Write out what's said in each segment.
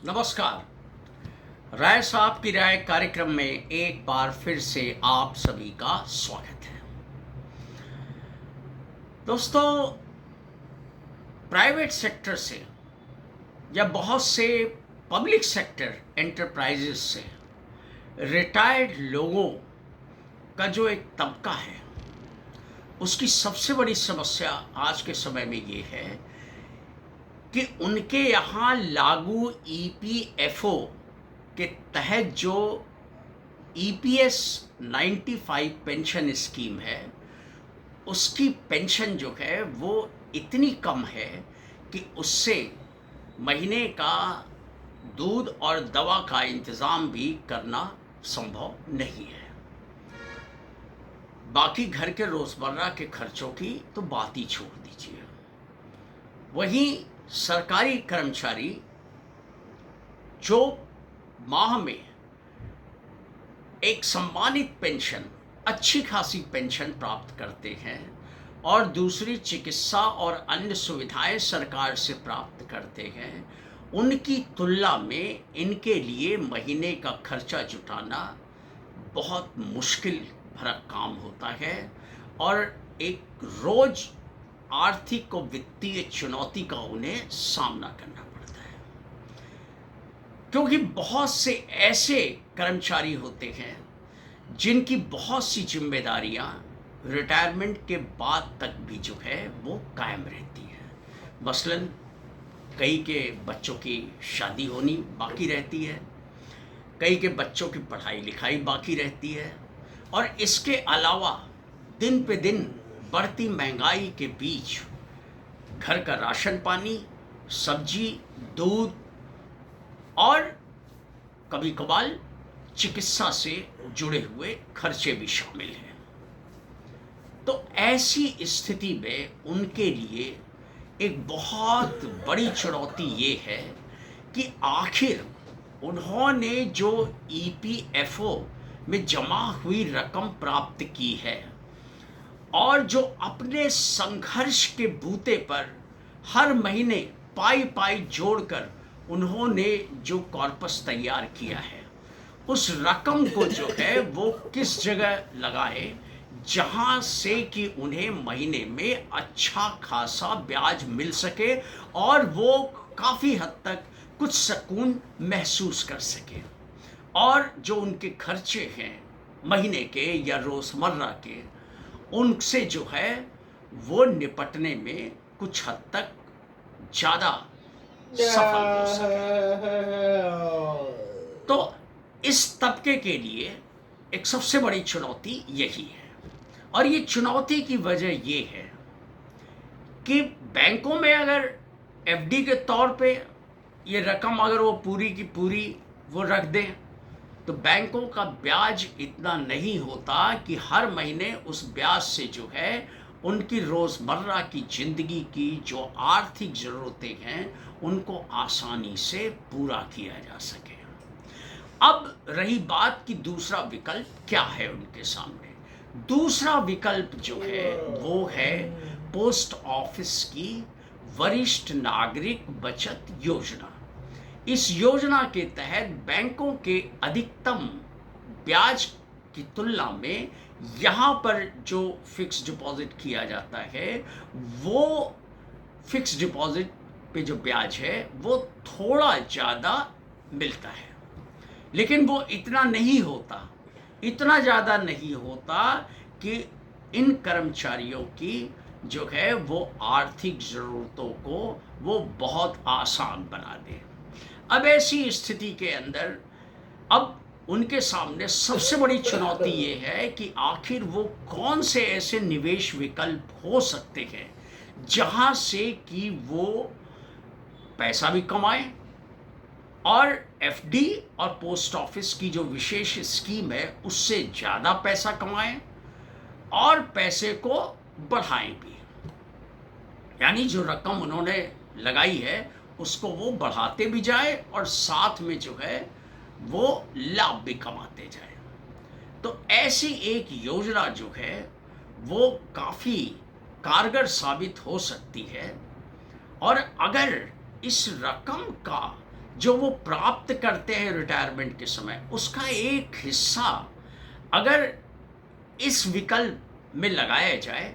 नमस्कार। राय साहब की राय कार्यक्रम में एक बार फिर से आप सभी का स्वागत है। दोस्तों, प्राइवेट सेक्टर से या बहुत से पब्लिक सेक्टर एंटरप्राइजेस से रिटायर्ड लोगों का जो एक तबका है, उसकी सबसे बड़ी समस्या आज के समय में ये है कि उनके यहाँ लागू ईपीएफओ के तहत जो ईपीएस 95 पेंशन स्कीम है, उसकी पेंशन जो है वो इतनी कम है कि उससे महीने का दूध और दवा का इंतज़ाम भी करना संभव नहीं है। बाकी घर के रोज़मर्रा के खर्चों की तो बात ही छोड़ दीजिए। वहीं सरकारी कर्मचारी जो माह में एक सम्मानित पेंशन, अच्छी खासी पेंशन प्राप्त करते हैं और दूसरी चिकित्सा और अन्य सुविधाएं सरकार से प्राप्त करते हैं, उनकी तुलना में इनके लिए महीने का खर्चा जुटाना बहुत मुश्किल भरा काम होता है और एक रोज आर्थिक और वित्तीय चुनौती का उन्हें सामना करना पड़ता है, क्योंकि बहुत से ऐसे कर्मचारी होते हैं जिनकी बहुत सी जिम्मेदारियां रिटायरमेंट के बाद तक भी जो है वो कायम रहती है। मसलन कई के बच्चों की शादी होनी बाकी रहती है, कई के बच्चों की पढ़ाई लिखाई बाकी रहती है, और इसके अलावा दिन पे दिन बढ़ती महंगाई के बीच घर का राशन पानी, सब्जी, दूध और कभी कभार चिकित्सा से जुड़े हुए खर्चे भी शामिल हैं। तो ऐसी स्थिति में उनके लिए एक बहुत बड़ी चुनौती ये है कि आखिर उन्होंने जो ईपीएफओ में जमा हुई रकम प्राप्त की है और जो अपने संघर्ष के बूते पर हर महीने पाई पाई जोड़कर उन्होंने जो कॉर्पस तैयार किया है, उस रकम को जो है वो किस जगह लगाए जहां से कि उन्हें महीने में अच्छा खासा ब्याज मिल सके और वो काफ़ी हद तक कुछ सुकून महसूस कर सके, और जो उनके खर्चे हैं महीने के या रोज़मर्रा के, उनसे जो है वो निपटने में कुछ हद तक ज़्यादा सफल हो सके। तो इस तबके के लिए एक सबसे बड़ी चुनौती यही है, और ये चुनौती की वजह ये है कि बैंकों में अगर एफडी के तौर पे ये रकम अगर वो पूरी की पूरी वो रख दें, तो बैंकों का ब्याज इतना नहीं होता कि हर महीने उस ब्याज से जो है उनकी रोज़मर्रा की ज़िंदगी की जो आर्थिक ज़रूरतें हैं उनको आसानी से पूरा किया जा सके। अब रही बात कि दूसरा विकल्प क्या है उनके सामने। दूसरा विकल्प जो है वो है पोस्ट ऑफिस की वरिष्ठ नागरिक बचत योजना। इस योजना के तहत बैंकों के अधिकतम ब्याज की तुलना में यहाँ पर जो फिक्स डिपॉजिट किया जाता है, वो फिक्स डिपॉजिट पे जो ब्याज है वो थोड़ा ज़्यादा मिलता है, लेकिन वो इतना नहीं होता, इतना ज़्यादा नहीं होता कि इन कर्मचारियों की जो है वो आर्थिक ज़रूरतों को वो बहुत आसान बना दे। अब ऐसी स्थिति के अंदर अब उनके सामने सबसे बड़ी चुनौती ये है कि आखिर वो कौन से ऐसे निवेश विकल्प हो सकते हैं जहाँ से कि वो पैसा भी कमाएं और एफडी और पोस्ट ऑफिस की जो विशेष स्कीम है उससे ज़्यादा पैसा कमाएं और पैसे को बढ़ाएं भी, यानी जो रकम उन्होंने लगाई है उसको वो बढ़ाते भी जाए और साथ में जो है वो लाभ भी कमाते जाए। तो ऐसी एक योजना जो है वो काफ़ी कारगर साबित हो सकती है, और अगर इस रकम का जो वो प्राप्त करते हैं रिटायरमेंट के समय, उसका एक हिस्सा अगर इस विकल्प में लगाया जाए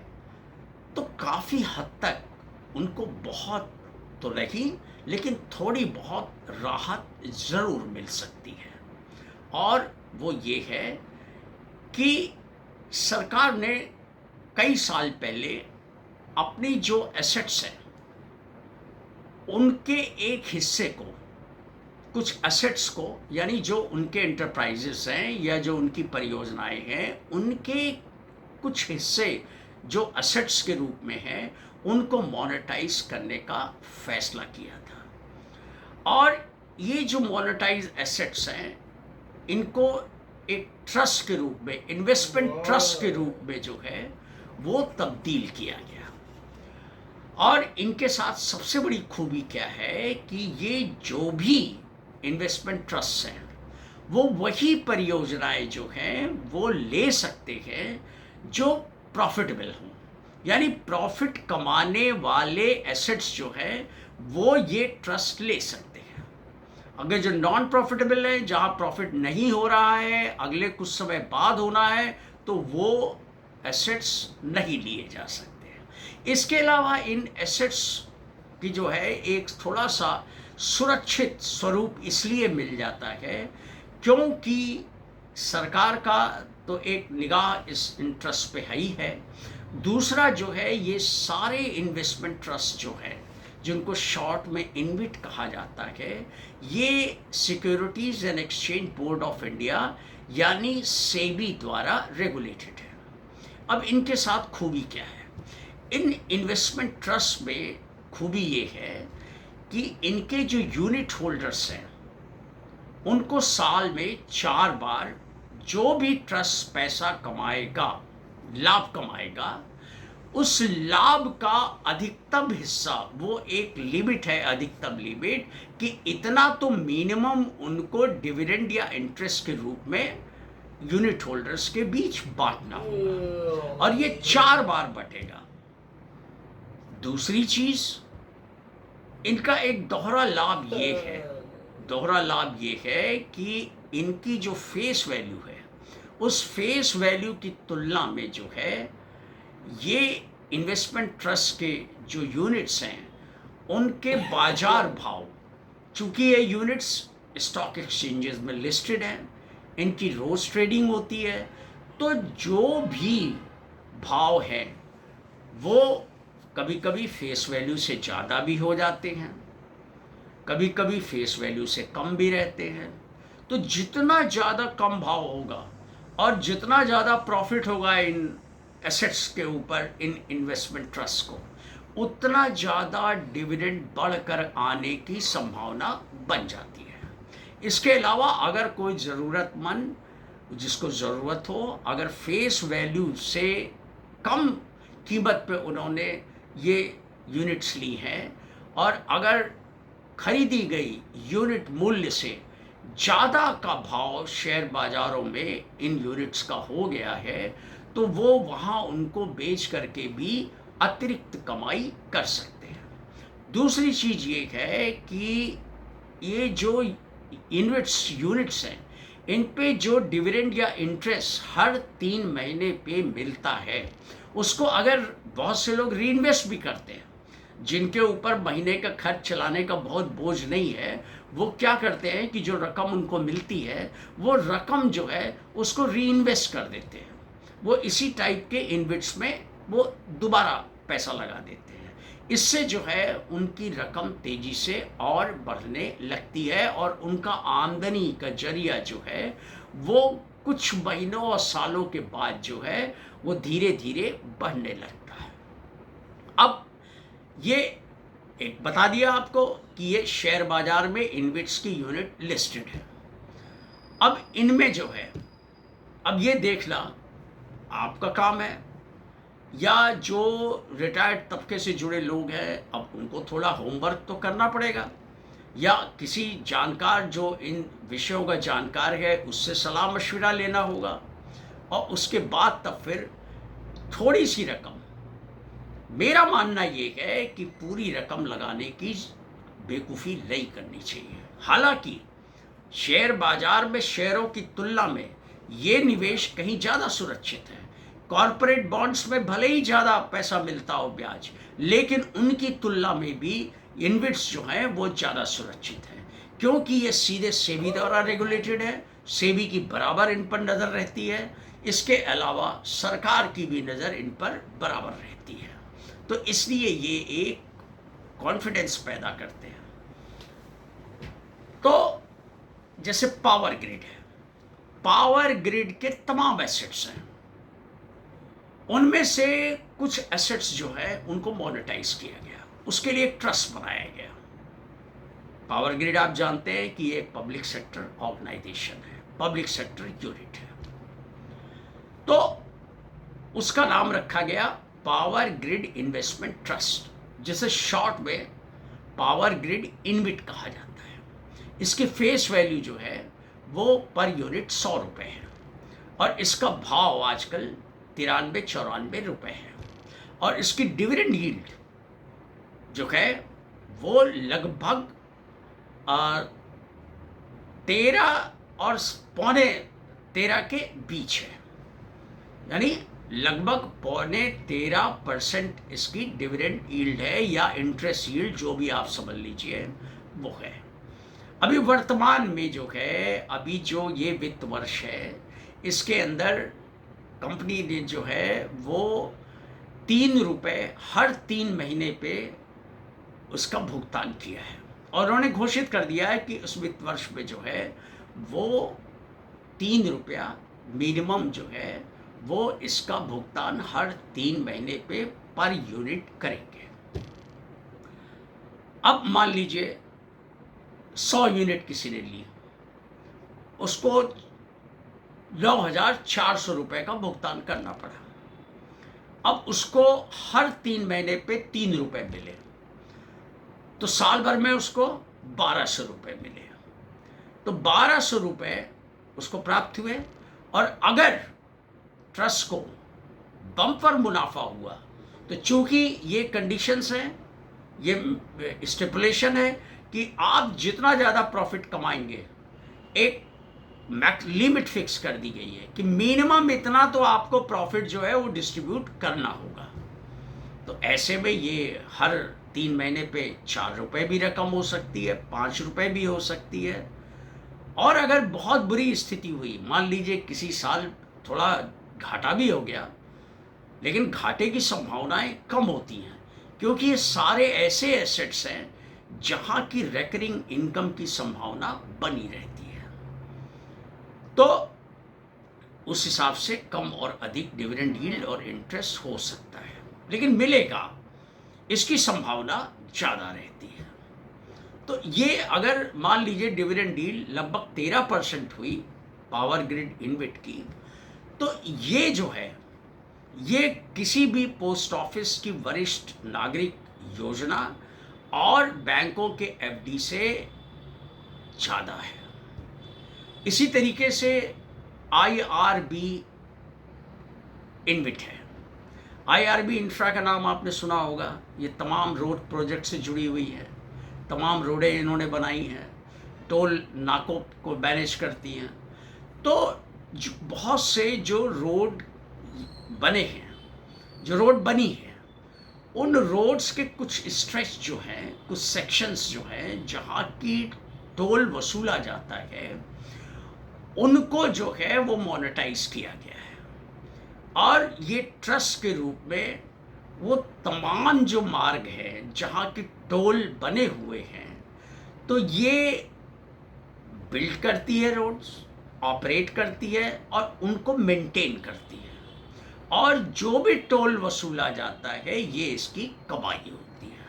तो काफ़ी हद तक उनको बहुत तो नहीं, लेकिन थोड़ी बहुत राहत ज़रूर मिल सकती है। और वो ये है कि सरकार ने कई साल पहले अपनी जो एसेट्स हैं उनके एक हिस्से को, कुछ एसेट्स को, यानी जो उनके एंटरप्राइजेस हैं या जो उनकी परियोजनाएं हैं, उनके कुछ हिस्से जो एसेट्स के रूप में हैं उनको मोनेटाइज करने का फैसला किया था। और ये जो मोनेटाइज एसेट्स हैं इनको एक ट्रस्ट के रूप में, इन्वेस्टमेंट ट्रस्ट के रूप में जो है वो तब्दील किया गया। और इनके साथ सबसे बड़ी खूबी क्या है कि ये जो भी इन्वेस्टमेंट ट्रस्ट हैं वो वही परियोजनाएं जो हैं वो ले सकते हैं जो प्रॉफिटेबल हों, यानी प्रॉफिट कमाने वाले एसेट्स जो है वो ये ट्रस्ट ले सकते हैं। अगर जो नॉन प्रॉफिटेबल है, जहाँ प्रॉफिट नहीं हो रहा है, अगले कुछ समय बाद होना है, तो वो एसेट्स नहीं लिए जा सकते हैं। इसके अलावा इन एसेट्स की जो है एक थोड़ा सा सुरक्षित स्वरूप इसलिए मिल जाता है क्योंकि सरकार का तो एक निगाह इस इंटरेस्ट पे है ही है। दूसरा जो है, ये सारे इन्वेस्टमेंट ट्रस्ट जो है जिनको शॉर्ट में इनविट कहा जाता है, ये securities and exchange board of India यानी सेबी द्वारा रेगुलेटेड है। अब इनके साथ खूबी क्या है? इन इन्वेस्टमेंट ट्रस्ट में खूबी ये है कि इनके जो यूनिट होल्डर्स हैं उनको साल में 4 बार जो भी ट्रस्ट पैसा कमाएगा, लाभ कमाएगा, उस लाभ का अधिकतम हिस्सा, वो एक लिमिट है, अधिकतम लिमिट, कि इतना तो मिनिमम उनको डिविडेंड या इंटरेस्ट के रूप में यूनिट होल्डर्स के बीच बांटना होगा और ये 4 बार बटेगा। दूसरी चीज, इनका एक दोहरा लाभ ये है कि इनकी जो फेस वैल्यू है उस फेस वैल्यू की तुलना में जो है ये इन्वेस्टमेंट ट्रस्ट के जो यूनिट्स हैं उनके बाजार भाव, चूंकि ये यूनिट्स स्टॉक एक्सचेंजेस में लिस्टेड हैं, इनकी रोज ट्रेडिंग होती है, तो जो भी भाव हैं वो कभी कभी फेस वैल्यू से ज़्यादा भी हो जाते हैं, कभी कभी फेस वैल्यू से कम भी रहते हैं। तो जितना ज़्यादा कम भाव होगा और जितना ज़्यादा प्रॉफिट होगा इन एसेट्स के ऊपर, इन इन्वेस्टमेंट ट्रस्ट को, उतना ज़्यादा डिविडेंड बढ़कर आने की संभावना बन जाती है। इसके अलावा अगर कोई ज़रूरतमंद जिसको ज़रूरत हो, अगर फेस वैल्यू से कम कीमत पे उन्होंने ये यूनिट्स ली हैं और अगर खरीदी गई यूनिट मूल्य से ज़्यादा का भाव शेयर बाज़ारों में इन यूनिट्स का हो गया है, तो वो वहाँ उनको बेच करके भी अतिरिक्त कमाई कर सकते हैं। दूसरी चीज़ ये है कि ये जो यूनिट्स हैं, इन पे जो डिविडेंड या इंटरेस्ट हर 3 महीने पे मिलता है, उसको अगर बहुत से लोग री इन्वेस्ट भी करते हैं, जिनके ऊपर महीने का खर्च चलाने का बहुत बोझ नहीं है, वो क्या करते हैं कि जो रकम उनको मिलती है वो रकम जो है उसको री इन्वेस्ट कर देते हैं। वो इसी टाइप के इन्वेस्ट में वो दोबारा पैसा लगा देते हैं। इससे जो है उनकी रकम तेज़ी से और बढ़ने लगती है और उनका आमदनी का जरिया जो है वो कुछ महीनों और सालों के बाद जो है वो धीरे धीरे बढ़ने लगता है। अब ये एक बता दिया आपको कि ये शेयर बाजार में इन्वेट्स की यूनिट लिस्टेड है। अब इनमें जो है, अब ये देखना आपका काम है, या जो रिटायर्ड तबके से जुड़े लोग हैं अब उनको थोड़ा होमवर्क तो करना पड़ेगा, या किसी जानकार जो इन विषयों का जानकार है उससे सलाह मशविरा लेना होगा, और उसके बाद तब फिर थोड़ी सी रकम, मेरा मानना ये है कि पूरी रकम लगाने की बेवकूफ़ी नहीं करनी चाहिए। हालांकि शेयर बाजार में शेयरों की तुलना में ये निवेश कहीं ज़्यादा सुरक्षित है। कॉरपोरेट बॉन्ड्स में भले ही ज़्यादा पैसा मिलता हो ब्याज, लेकिन उनकी तुलना में भी इनविट्स जो हैं वो ज़्यादा सुरक्षित है, क्योंकि ये सीधे सेबी द्वारा रेगुलेटेड है। सेबी की बराबर इन पर नज़र रहती है। इसके अलावा सरकार की भी नज़र इन पर बराबर रहती है। तो इसलिए ये एक कॉन्फिडेंस पैदा करते हैं। तो जैसे पावर ग्रिड है, पावर ग्रिड के तमाम एसेट्स हैं, उनमें से कुछ एसेट्स जो है उनको मोनेटाइज किया गया, उसके लिए एक ट्रस्ट बनाया गया। पावर ग्रिड आप जानते हैं कि एक पब्लिक सेक्टर ऑर्गेनाइजेशन है, पब्लिक सेक्टर यूनिट है। तो उसका नाम रखा गया पावर ग्रिड इन्वेस्टमेंट ट्रस्ट, जिसे शॉर्ट में पावर ग्रिड इनविट कहा जाता है। इसकी फेस वैल्यू जो है वो पर यूनिट 100 रुपये है, और इसका भाव आजकल 93-94 रुपये है। और इसकी डिविडेंड यील्ड जो है वो लगभग 13 और पौने 13 के बीच है, यानी लगभग 13.25% इसकी डिविडेंड यील्ड है, या इंटरेस्ट यील्ड, जो भी आप समझ लीजिए वो है। अभी वर्तमान में जो है, अभी जो ये वित्त वर्ष है, इसके अंदर कंपनी ने जो है वो 3 रुपये हर 3 महीने पे उसका भुगतान किया है, और उन्होंने घोषित कर दिया है कि उस वित्त वर्ष में जो है वो 3 रुपया मिनिमम जो है वो इसका भुगतान हर 3 महीने पे पर यूनिट करेंगे। अब मान लीजिए 100 यूनिट किसी ने ली, उसको 9,400 रुपये का भुगतान करना पड़ा। अब उसको हर 3 महीने पे 3 रुपये मिले, तो साल भर में उसको 1,200 रुपये मिले। तो 1,200 रुपये उसको प्राप्त हुए, और अगर ट्रस्ट को बम्पर मुनाफा हुआ, तो चूंकि ये कंडीशंस हैं, ये स्टिपुलेशन है कि आप जितना ज़्यादा प्रॉफिट कमाएंगे, एक लिमिट फिक्स कर दी गई है कि मिनिमम इतना तो आपको प्रॉफिट जो है वो डिस्ट्रीब्यूट करना होगा। तो ऐसे में ये हर 3 महीने पे 4 रुपये भी रकम हो सकती है, 5 रुपये भी हो सकती है। और अगर बहुत बुरी स्थिति हुई, मान लीजिए किसी साल थोड़ा घाटा भी हो गया, लेकिन घाटे की संभावनाएं कम होती हैं, क्योंकि ये सारे ऐसे एसेट्स हैं जहां की रेकरिंग इनकम की संभावना बनी रहती है। तो उस हिसाब से कम और अधिक डिविडेंड यील्ड और इंटरेस्ट हो सकता है, लेकिन मिलेगा, इसकी संभावना ज़्यादा रहती है। तो ये अगर मान लीजिए डिविडेंड यील्ड लगभग 13% हुई पावर ग्रिड इनविट की, तो ये जो है ये किसी भी पोस्ट ऑफिस की वरिष्ठ नागरिक योजना और बैंकों के एफडी से ज़्यादा है। इसी तरीके से आईआरबी इनविट है। आईआरबी इंफ्रा का नाम आपने सुना होगा। ये तमाम रोड प्रोजेक्ट से जुड़ी हुई है, तमाम रोडें इन्होंने बनाई हैं, टोल नाकों को मैनेज करती हैं। तो बहुत से जो रोड बने हैं, जो रोड बनी है, उन रोड्स के कुछ स्ट्रेच जो हैं, कुछ सेक्शंस जो हैं जहाँ की टोल वसूला जाता है, उनको जो है वो मोनेटाइज किया गया है। और ये ट्रस्ट के रूप में वो तमाम जो मार्ग हैं जहाँ की टोल बने हुए हैं, तो ये बिल्ड करती है रोड्स, ऑपरेट करती है और उनको मेंटेन करती है, और जो भी टोल वसूला जाता है ये इसकी कमाई होती है।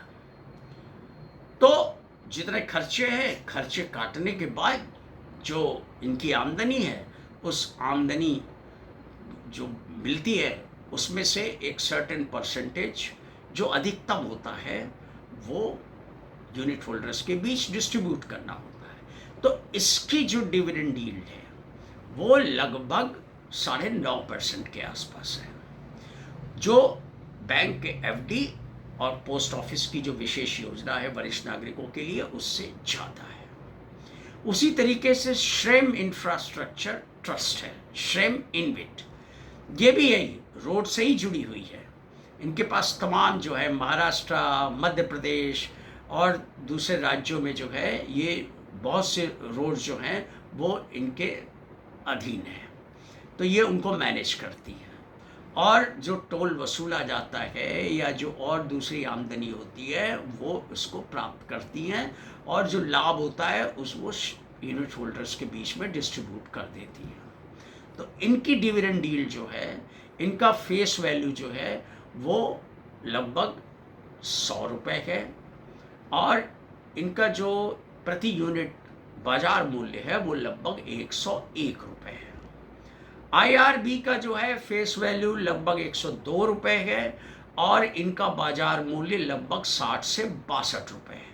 तो जितने खर्चे हैं, खर्चे काटने के बाद जो इनकी आमदनी है, उस आमदनी जो मिलती है उसमें से एक सर्टेन परसेंटेज जो अधिकतम होता है वो यूनिट होल्डर्स के बीच डिस्ट्रीब्यूट करना होता है। तो इसकी जो डिविडेंड यील्ड है वो लगभग 9.5% के आसपास है, जो बैंक के एफडी और पोस्ट ऑफिस की जो विशेष योजना है वरिष्ठ नागरिकों के लिए, उससे ज़्यादा है। उसी तरीके से श्रेम इंफ्रास्ट्रक्चर ट्रस्ट है, श्रेम इनविट, ये भी यही रोड से ही जुड़ी हुई है। इनके पास तमाम जो है महाराष्ट्र, मध्य प्रदेश और दूसरे राज्यों में जो है ये बहुत से रोड जो हैं वो इनके अधीन है, तो ये उनको मैनेज करती है। और जो टोल वसूला जाता है या जो और दूसरी आमदनी होती है वो इसको प्राप्त करती हैं, और जो लाभ होता है उस वो यूनिट होल्डर्स के बीच में डिस्ट्रीब्यूट कर देती हैं। तो इनकी डिविडेंड डील जो है, इनका फेस वैल्यू जो है वो लगभग 100 रुपये है, और इनका जो प्रति यूनिट बाजार मूल्य है वो लगभग 101 रुपये है। IRB का जो है फेस वैल्यू लगभग 102 रुपये है, और इनका बाजार मूल्य लगभग 60 से 62 रुपये है।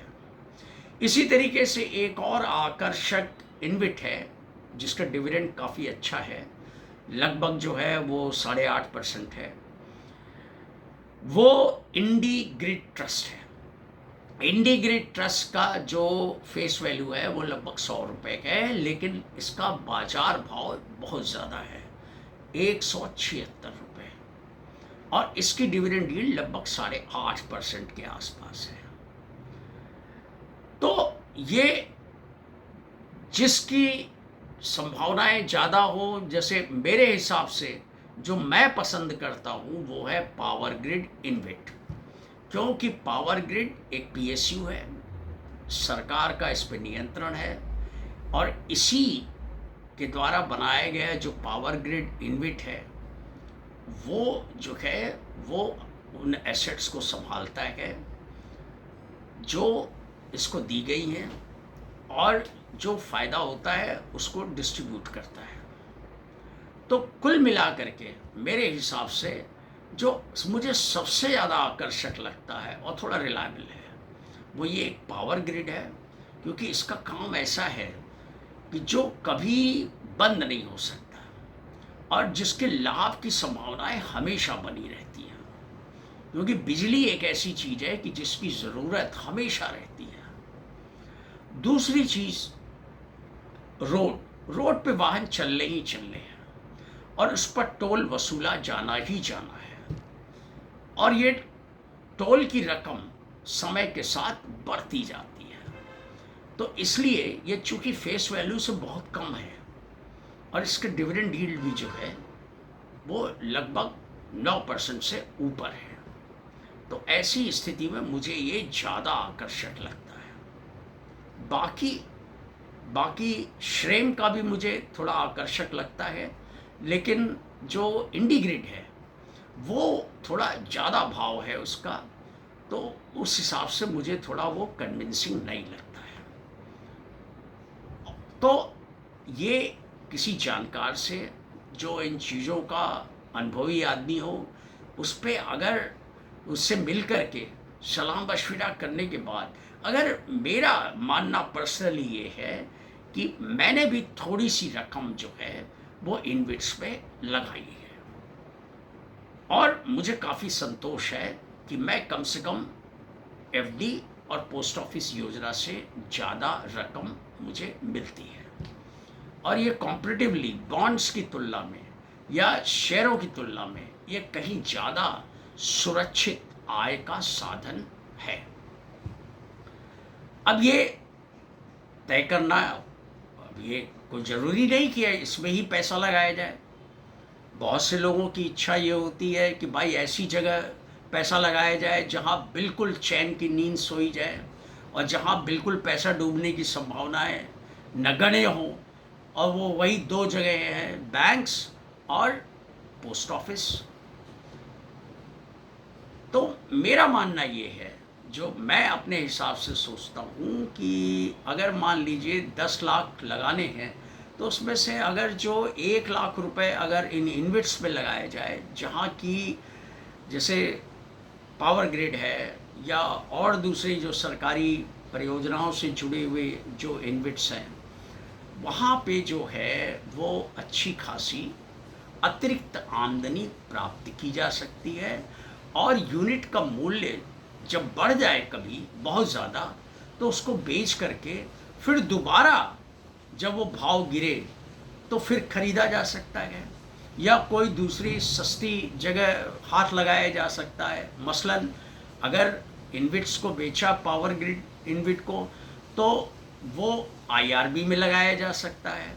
इसी तरीके से एक और आकर्षक इनविट है जिसका डिविडेंड काफ़ी अच्छा है, लगभग जो है वो 8.5% है, वो इंडी ग्रिड ट्रस्ट है। इंडी ग्रिड ट्रस्ट का जो फेस वैल्यू है वो लगभग 100 रुपये का है, लेकिन इसका बाजार भाव बहुत ज़्यादा है, 176 रुपये, और इसकी डिविडेंड यील्ड लगभग 8.5% के आसपास है। तो ये जिसकी संभावनाएं ज़्यादा हो, जैसे मेरे हिसाब से जो मैं पसंद करता हूँ वो है पावर ग्रिड इनविट, क्योंकि पावर ग्रिड एक PSU है, सरकार का इस पर नियंत्रण है, और इसी के द्वारा बनाया गया जो पावर ग्रिड इनविट है वो जो है वो उन एसेट्स को संभालता है जो इसको दी गई हैं, और जो फ़ायदा होता है उसको डिस्ट्रीब्यूट करता है। तो कुल मिला करके मेरे हिसाब से जो मुझे सबसे ज़्यादा आकर्षक लगता है और थोड़ा रिलायबल है वो ये एक पावर ग्रिड है, क्योंकि इसका काम ऐसा है कि जो कभी बंद नहीं हो सकता और जिसके लाभ की संभावनाएं हमेशा बनी रहती हैं, क्योंकि बिजली एक ऐसी चीज़ है कि जिसकी ज़रूरत हमेशा रहती है। दूसरी चीज़, रोड पे वाहन चलने ही चलने हैं, और उस पर टोल वसूला जाना ही जाना है, और ये टोल की रकम समय के साथ बढ़ती जाती है। तो इसलिए ये चूँकि फेस वैल्यू से बहुत कम है, और इसके डिविडेंड यील्ड भी जो है वो लगभग 9% से ऊपर है, तो ऐसी स्थिति में मुझे ये ज़्यादा आकर्षक लगता है। बाकी श्रेम का भी मुझे थोड़ा आकर्षक लगता है, लेकिन जो इंडीग्रिड है वो थोड़ा ज़्यादा भाव है उसका, तो उस हिसाब से मुझे थोड़ा वो कन्विंसिंग नहीं लगता है। तो ये किसी जानकार से जो इन चीज़ों का अनुभवी आदमी हो, उस पर अगर उससे मिल कर के सलाह मशविरा करने के बाद, अगर मेरा मानना पर्सनली ये है कि मैंने भी थोड़ी सी रकम जो है वो इनविट्स पे लगाई है, और मुझे काफ़ी संतोष है कि मैं कम से कम FD और पोस्ट ऑफिस योजना से ज़्यादा रकम मुझे मिलती है, और ये कॉम्परेटिवली बॉन्ड्स की तुलना में या शेयरों की तुलना में ये कहीं ज़्यादा सुरक्षित आय का साधन है। अब ये तय करना, अब ये कोई ज़रूरी नहीं कि इसमें ही पैसा लगाया जाए। बहुत से लोगों की इच्छा ये होती है कि भाई ऐसी जगह पैसा लगाया जाए जहाँ बिल्कुल चैन की नींद सोई जाए, और जहाँ बिल्कुल पैसा डूबने की संभावनाएं नगण्य हों, और वो वही 2 जगह हैं, बैंक्स और पोस्ट ऑफिस। तो मेरा मानना ये है, जो मैं अपने हिसाब से सोचता हूँ कि अगर मान लीजिए 10 लाख लगाने हैं, तो उसमें से अगर जो 1 लाख रुपए अगर इन इनविट्स पे लगाया जाए, जहाँ की जैसे पावर ग्रिड है या और दूसरी जो सरकारी परियोजनाओं से जुड़े हुए जो इनविट्स हैं, वहाँ पे जो है वो अच्छी खासी अतिरिक्त आमदनी प्राप्त की जा सकती है, और यूनिट का मूल्य जब बढ़ जाए कभी बहुत ज़्यादा, तो उसको बेच करके फिर दोबारा जब वो भाव गिरे तो फिर खरीदा जा सकता है, या कोई दूसरी सस्ती जगह हाथ लगाया जा सकता है। मसलन अगर इनविट्स को बेचा, पावर ग्रिड इनविट को, तो वो आईआरबी में लगाया जा सकता है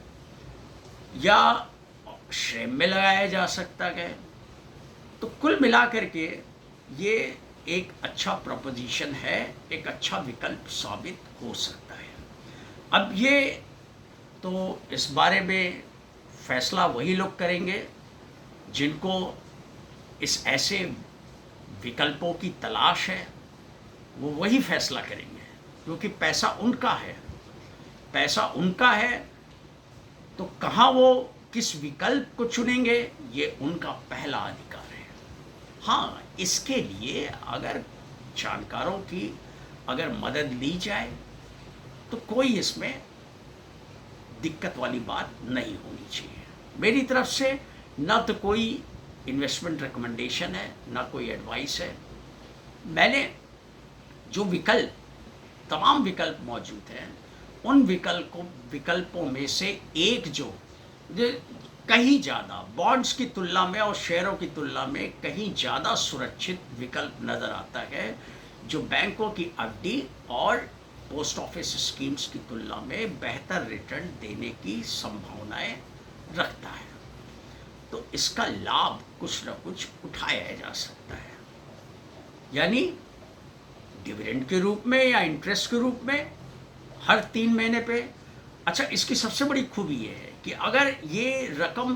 या श्रेम में लगाया जा सकता है। तो कुल मिलाकर के ये एक अच्छा प्रपोजिशन है, एक अच्छा विकल्प साबित हो सकता है। अब ये तो इस बारे में फैसला वही लोग करेंगे जिनको इस ऐसे विकल्पों की तलाश है, वो वही फैसला करेंगे, क्योंकि पैसा उनका है। पैसा उनका है तो कहाँ वो किस विकल्प को चुनेंगे, ये उनका पहला अधिकार है। हाँ, इसके लिए अगर जानकारों की अगर मदद ली जाए तो कोई इसमें दिक्कत वाली बात नहीं होनी चाहिए। मेरी तरफ से ना तो कोई इन्वेस्टमेंट रिकमेंडेशन है, ना कोई एडवाइस है। मैंने जो तमाम विकल्प मौजूद हैं, उन विकल्पों में से एक जो कहीं ज़्यादा बॉन्ड्स की तुलना में और शेयरों की तुलना में कहीं ज़्यादा सुरक्षित विकल्प नज़र आता है, जो बैंकों की एफडी और पोस्ट ऑफिस स्कीम्स की तुलना में बेहतर रिटर्न देने की संभावनाएं रखता है। तो इसका लाभ कुछ न कुछ उठाया जा सकता है, यानी डिविडेंड के रूप में या इंटरेस्ट के रूप में हर 3 महीने पे। अच्छा, इसकी सबसे बड़ी खूबी ये है कि अगर ये रकम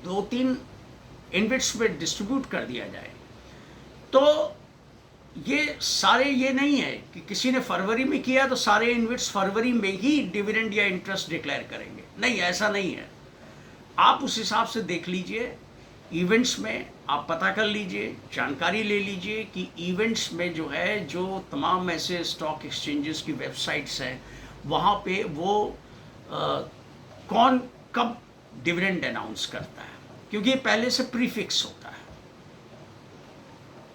2-3 इन्वेट्स में डिस्ट्रीब्यूट कर दिया जाए तो ये सारे, ये नहीं है कि किसी ने फरवरी में किया तो सारे इन्वेट्स फरवरी में ही डिविडेंड या इंटरेस्ट डिक्लेयर करेंगे। नहीं, ऐसा नहीं है। आप उस हिसाब से देख लीजिए, इवेंट्स में आप पता कर लीजिए, जानकारी ले लीजिए कि इवेंट्स में जो है, जो तमाम ऐसे स्टॉक एक्सचेंजेस की वेबसाइट्स हैं, वहाँ पे वो कौन कब डिविडेंड अनाउंस करता है, क्योंकि ये पहले से प्रीफिक्स होता है।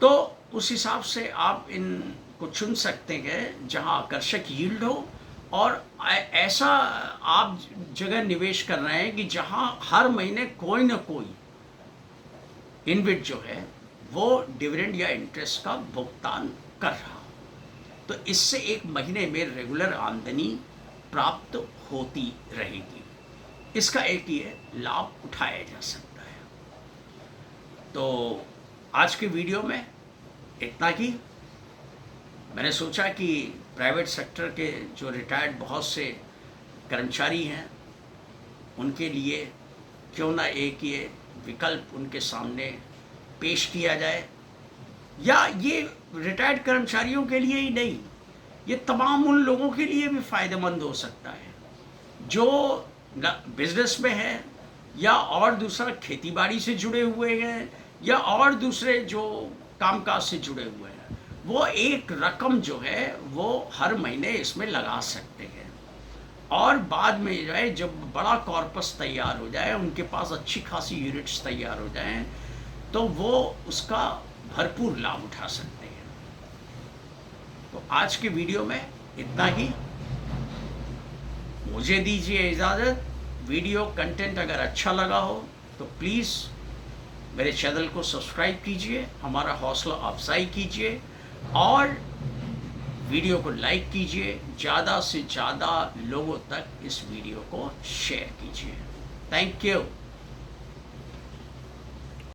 तो उस हिसाब से आप इनको चुन सकते हैं जहाँ आकर्षक यील्ड हो, और ऐसा आप जगह निवेश कर रहे हैं कि जहाँ हर महीने कोई ना कोई इनविट जो है वो डिविडेंड या इंटरेस्ट का भुगतान कर रहा हो, तो इससे एक महीने में रेगुलर आमदनी प्राप्त होती रहेगी। इसका एक ये लाभ उठाया जा सकता है। तो आज के वीडियो में इतना ही। मैंने सोचा कि प्राइवेट सेक्टर के जो रिटायर्ड बहुत से कर्मचारी हैं, उनके लिए क्यों ना एक ये विकल्प उनके सामने पेश किया जाए। या ये रिटायर्ड कर्मचारियों के लिए ही नहीं, ये तमाम उन लोगों के लिए भी फ़ायदेमंद हो सकता है जो बिजनेस में है, या और दूसरा खेतीबाड़ी से जुड़े हुए हैं, या और दूसरे जो कामकाज से जुड़े हुए हैं। वो एक रकम जो है वो हर महीने इसमें लगा सकते हैं, और बाद में जो है जब बड़ा कॉर्पस तैयार हो जाए, उनके पास अच्छी खासी यूनिट्स तैयार हो जाएं, तो वो उसका भरपूर लाभ उठा सकते हैं। तो आज के वीडियो में इतना ही। मुझे दीजिए इजाज़त। वीडियो कंटेंट अगर अच्छा लगा हो तो प्लीज़ मेरे चैनल को सब्सक्राइब कीजिए, हमारा हौसला अफजाई कीजिए, और वीडियो को लाइक कीजिए, ज़्यादा से ज़्यादा लोगों तक इस वीडियो को शेयर कीजिए। Thank you.